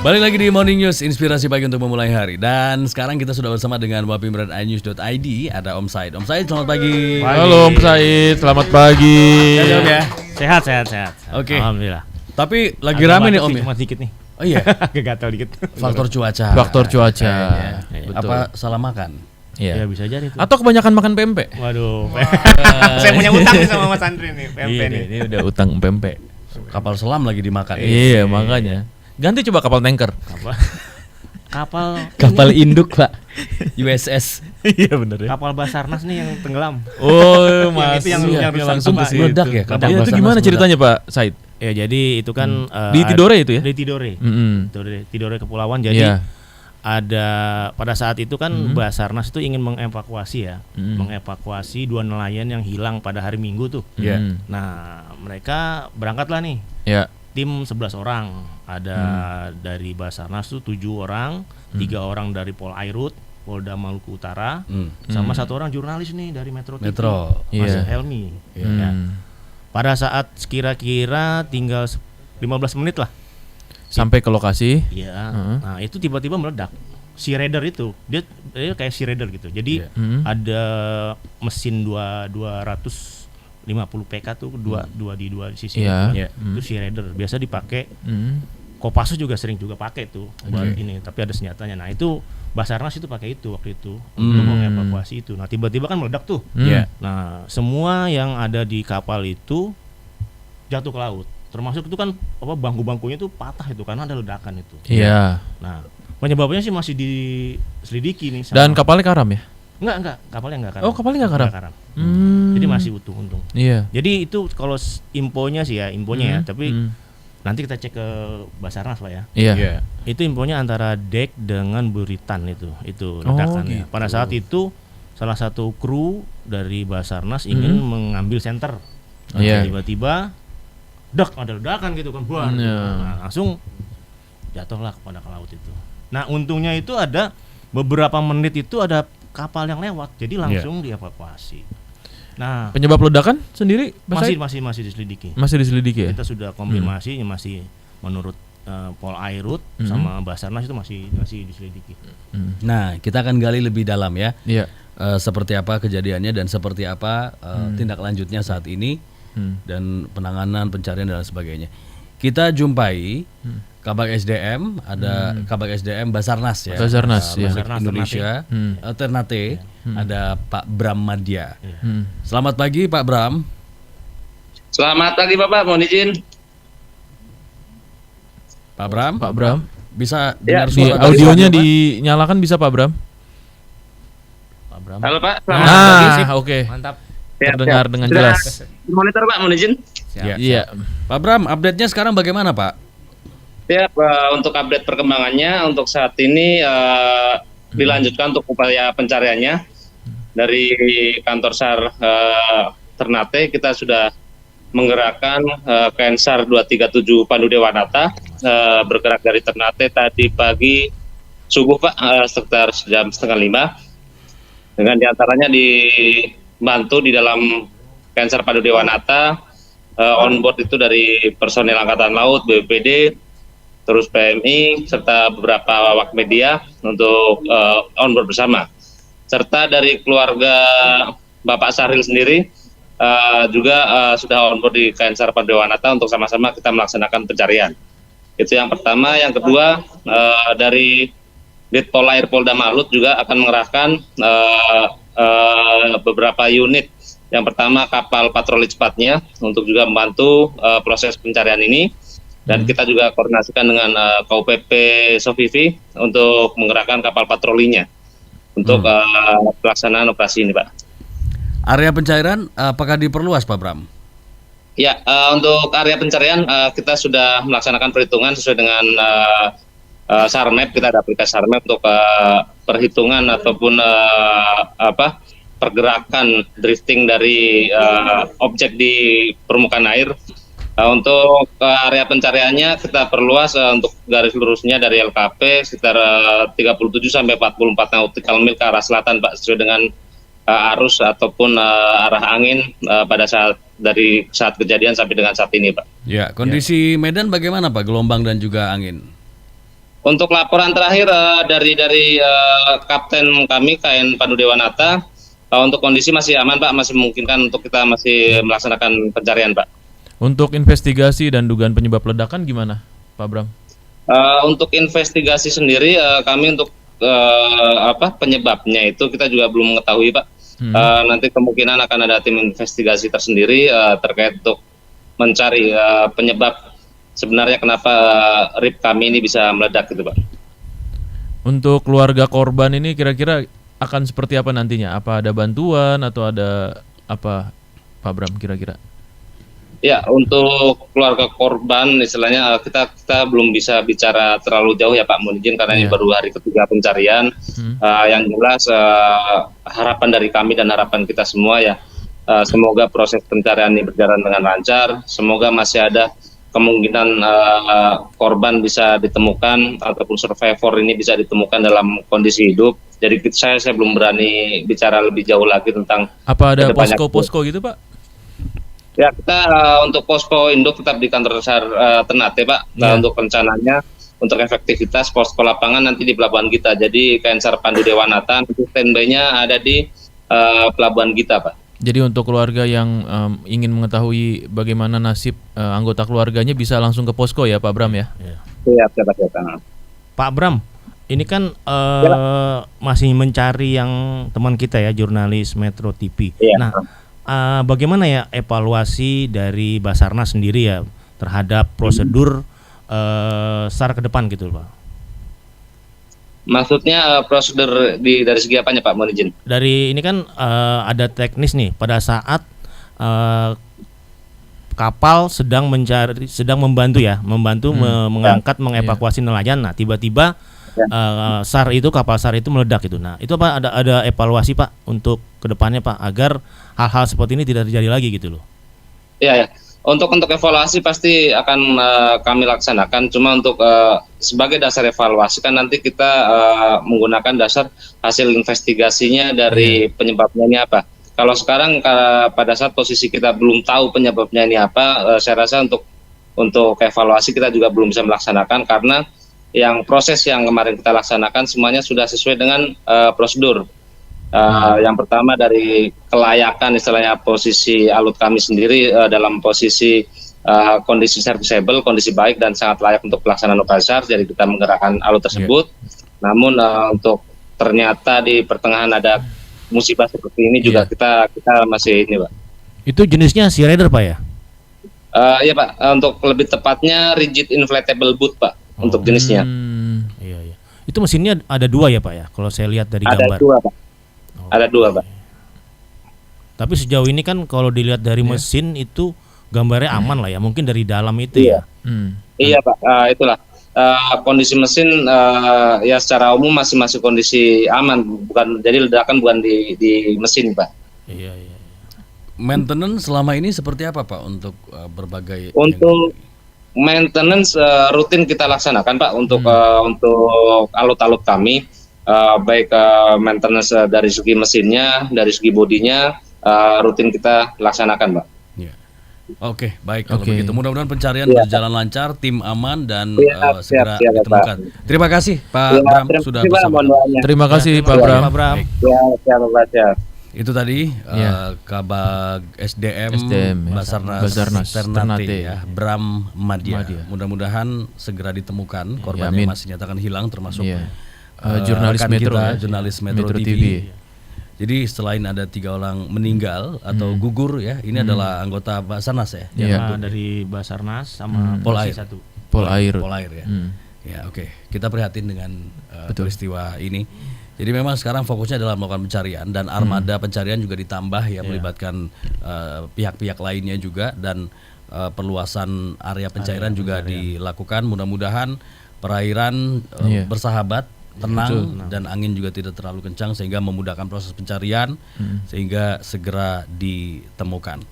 Balik lagi di Morning News, inspirasi pagi untuk memulai hari. Dan sekarang kita sudah bersama dengan wapimret iNews.id. Ada Om Said. Om Said, selamat pagi. Halo Om Said, selamat pagi. Sehat Om ya? Sehat. Oke. Alhamdulillah. Tapi lagi rame nih Om ya? Cuma sedikit nih. Oh iya? Gatal dikit. Faktor cuaca. Faktor cuaca. Kayaknya. Betul. Apa salah makan? Ya Iya. bisa jadi tuh. Atau kebanyakan makan pempek. Waduh. Saya punya utang nih sama Mas Andri nih, pempek nih. Ini udah utang pempek. Kapal selam lagi dimakan. Iya, makanya. Ganti coba kapal tanker. Kapal induk Pak. USS. Iya benar ya. Kapal Basarnas nih yang tenggelam. Oh, Mas. Yang yang langsung apa, ke situ. meledak ya, kapal Iya, itu Basarnas gimana meledak. ceritanya Pak Said? Ya jadi itu kan Di Tidore itu ya? Di Tidore. Mm-mm. Tidore Kepulauan. Jadi Iya. ada pada saat itu kan Basarnas itu ingin mengevakuasi ya, mengevakuasi 2 nelayan yang hilang pada hari Minggu tuh. Iya. Mm. Nah, mereka berangkatlah nih. Ya. Tim 11 orang. Ada dari Basarnas tuh 7 orang, 3 orang dari Polairut, Polda Maluku Utara, sama 1 orang jurnalis nih dari Metro TV. Metro. Mas Iya. Helmi. Iya. Ya. Mm. Pada saat kira-kira tinggal 15 menit lah. Sampai ke lokasi. Iya. Nah, itu tiba-tiba meledak. Si Raider itu, dia kayak si Raider gitu. Jadi Iya. ada mesin 250 PK tuh, dua di sisi. Iya. Iya. Itu si Raider biasa dipakai. Mm. Kopassus juga sering juga pakai tuh buat ini, tapi ada senjatanya. Nah, itu Basarnas itu pakai itu waktu itu untuk mengevakuasi itu. Nah, tiba-tiba kan meledak tuh. Iya. Nah, semua yang ada di kapal itu jatuh ke laut. Termasuk itu kan apa bangku-bangkunya itu patah itu karena ada ledakan itu. Iya. Nah, penyebabnya sih masih diselidiki nih. Dan kapalnya karam ya? Enggak, kapalnya enggak karam. Oh, kapalnya enggak karam. Enggak karam. Hmm. Jadi masih utuh untung. Iya. Jadi itu kalau infonya sih ya, ya, tapi nanti kita cek ke Basarnas Pak ya. Iya. Iya. Itu infonya antara dek dengan buritan itu ledakannya. gitu. Pada saat itu salah satu kru dari Basarnas ingin mengambil senter. Nah, Iya. tiba-tiba ada ledakan gitu kan, buar. Iya. Nah, langsung jatuhlah kepada ke laut itu. Nah, untungnya itu ada beberapa menit itu ada kapal yang lewat, jadi langsung dievakuasi. Nah, Penyebab ledakan sendiri Pak Said? masih diselidiki. Masih diselidiki ya? Kita sudah konfirmasi masih menurut Polairut sama Basarnas itu masih diselidiki. Nah, kita akan gali lebih dalam ya. Iya. Seperti apa kejadiannya dan seperti apa tindak lanjutnya saat ini dan penanganan, pencarian dan lain sebagainya. Kita jumpai Kabag SDM, ada Kabag SDM Basarnas ya. Basarnas, ya. Republik Basarnas Indonesia, Ternate, ada Pak Bram Madya. Selamat pagi Pak Bram. Selamat pagi Bapak, mohon izin. Pak Bram. Pak Bram. Bisa Ya, dengar Di suara audionya tadi, Pak? dinyalakan bisa Pak Bram? Pak Bram. Halo Pak, selamat Nah, pagi. oke. Mantap. Ya, Terdengar ya. dengan Sudah jelas. Monitor Pak, mohon izin. Ya. Iya. Pak Bram, update-nya sekarang bagaimana Pak? Ya, untuk update perkembangannya untuk saat ini dilanjutkan untuk upaya pencariannya dari kantor SAR Ternate. Kita sudah menggerakkan KN-SAR 237 Pandu Dewanata bergerak dari Ternate tadi pagi subuh Pak, sekitar jam 4:30 dengan diantaranya dibantu di dalam KN-SAR Pandu Dewanata on board itu dari personil Angkatan Laut, BPD, terus PMI, serta beberapa awak media untuk on board bersama. Serta dari keluarga Bapak Sahril sendiri juga sudah on board di KN-SAR Pandu Dewanata untuk sama-sama kita melaksanakan pencarian. Itu yang pertama. Yang kedua, dari Ditpol Air Polda Malut juga akan mengerahkan beberapa unit. Yang pertama kapal patroli cepatnya untuk juga membantu proses pencarian ini. Dan kita juga koordinasikan dengan KUPP Sofivi untuk menggerakkan kapal patrolinya untuk pelaksanaan operasi ini, Pak. Area pencarian apakah diperluas Pak Bram? Ya, untuk area pencarian kita sudah melaksanakan perhitungan sesuai dengan SARMAP. Kita ada aplikasi SARMAP untuk perhitungan ataupun pergerakan drifting dari objek di permukaan air. Untuk area pencariannya kita perluas untuk garis lurusnya dari LKP sekitar 37 sampai 44 nautical mil ke arah selatan, Pak, sesuai dengan arus ataupun arah angin pada saat kejadian sampai dengan saat ini, Pak. Ya, kondisi Medan bagaimana Pak? Gelombang dan juga angin. Untuk laporan terakhir dari kapten kami KN Pandu Dewanata, untuk kondisi masih aman Pak, masih memungkinkan untuk kita masih melaksanakan pencarian Pak. Untuk investigasi dan dugaan penyebab ledakan gimana, Pak Bram? Untuk investigasi sendiri kami untuk penyebabnya itu kita juga belum mengetahui Pak. Nanti kemungkinan akan ada tim investigasi tersendiri terkait untuk mencari penyebab sebenarnya kenapa RIP kami ini bisa meledak gitu Pak. Untuk keluarga korban ini kira-kira akan seperti apa nantinya? Apa ada bantuan atau ada apa, Pak Bram kira-kira? Ya, untuk keluarga korban istilahnya kita belum bisa bicara terlalu jauh ya Pak, mohon izin karena ini baru hari ketiga pencarian. Yang jelas harapan dari kami dan harapan kita semua ya, semoga proses pencarian ini berjalan dengan lancar, semoga masih ada kemungkinan korban bisa ditemukan ataupun survivor ini bisa ditemukan dalam kondisi hidup. Jadi saya belum berani bicara lebih jauh lagi tentang apa ada posko-posko gitu Pak? Ya, kita untuk posko induk tetap di kantor SAR Ternate Pak. Untuk rencananya untuk efektivitas posko lapangan nanti di pelabuhan kita. Jadi KN SAR Pandu Dewanata nanti standby-nya ada di pelabuhan kita Pak. Jadi untuk keluarga yang ingin mengetahui bagaimana nasib anggota keluarganya bisa langsung ke posko ya Pak Bram ya? Iya, siap. Pak Bram, ini kan masih mencari yang teman kita ya, jurnalis Metro TV. Nah, bagaimana ya evaluasi dari Basarnas sendiri ya terhadap prosedur SAR ke depan gitu Pak? Maksudnya prosedur dari segi apanya Pak, mohon izin? Dari ini kan ada teknis nih pada saat kapal sedang membantu mengangkat mengevakuasi nelayan. Nah, tiba-tiba kapal SAR itu meledak itu. Nah, itu apa ada evaluasi Pak untuk kedepannya Pak agar hal-hal seperti ini tidak terjadi lagi gitu loh. Iya. Untuk evaluasi pasti akan kami laksanakan. Cuma untuk sebagai dasar evaluasi kan nanti kita menggunakan dasar hasil investigasinya dari penyebabnya ini apa. Kalau sekarang pada saat posisi kita belum tahu penyebabnya ini apa, saya rasa untuk evaluasi kita juga belum bisa melaksanakan karena proses yang kemarin kita laksanakan semuanya sudah sesuai dengan prosedur. Yang pertama dari kelayakan istilahnya posisi alut kami sendiri dalam posisi kondisi serviceable, kondisi baik dan sangat layak untuk pelaksanaan operasi SAR. Jadi kita menggerakkan alut tersebut. Namun untuk ternyata di pertengahan ada musibah seperti ini juga kita masih ini Pak. Itu jenisnya Sea Raider Pak ya? Iya Pak, untuk lebih tepatnya rigid inflatable boat Pak untuk jenisnya. Iya. Itu mesinnya ada 2 ya Pak ya? Kalau saya lihat dari gambar. Ada 2 Pak. Ada 2 Pak. Tapi sejauh ini kan kalau dilihat dari mesin itu gambarnya aman lah ya, mungkin dari dalam itu ya. Iya Pak, itulah kondisi mesin ya secara umum masih kondisi aman, bukan jadi ledakan bukan di mesin Pak. Iya. Maintenance selama ini seperti apa Pak untuk berbagai? Untuk maintenance rutin kita laksanakan Pak untuk alut-alut kami. Baik maintenance dari segi mesinnya, dari segi bodinya rutin kita laksanakan Pak. Oke, baik kalau begitu. Mudah-mudahan pencarian berjalan lancar, tim aman dan segera ditemukan. Terima kasih Pak Bram sudah bersama. Terima kasih Pak Bram. Siap. Itu tadi Kabag SDM Basarnas Ternate ya, Bram Madya. Mudah-mudahan segera ditemukan korban yang masih nyatakan hilang termasuk jurnalis Metro jurnalis Metro TV. Jadi selain ada 3 orang meninggal atau gugur ya, ini adalah anggota Basarnas ya. Dari Basarnas sama Pol Air ya. Ya oke. Kita prihatin dengan peristiwa ini. Jadi memang sekarang fokusnya adalah melakukan pencarian dan armada pencarian juga ditambah ya, melibatkan pihak-pihak lainnya juga dan perluasan area pencairan juga dilakukan. Mudah-mudahan perairan bersahabat, tenang dan angin juga tidak terlalu kencang sehingga memudahkan proses pencarian sehingga segera ditemukan.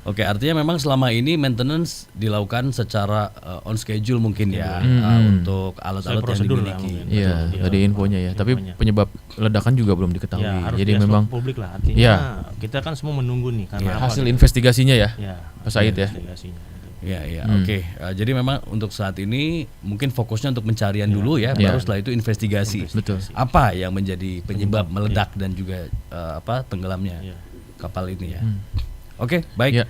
Oke, artinya memang selama ini maintenance dilakukan secara on schedule mungkin ya untuk alat-alat yang dimiliki. Iya, tadi infonya ya. Tapi penyebab ledakan juga belum diketahui. Jadi memang publik lah. Artinya kita kan semua menunggu nih karena hasil investigasinya ya, Pak Said ya. Ya, oke. Jadi memang untuk saat ini mungkin fokusnya untuk pencarian dulu ya, baru setelah itu investigasi. Betul. Apa yang menjadi penyebab meledak dan juga tenggelamnya kapal ini ya. Oke, baik. Ya.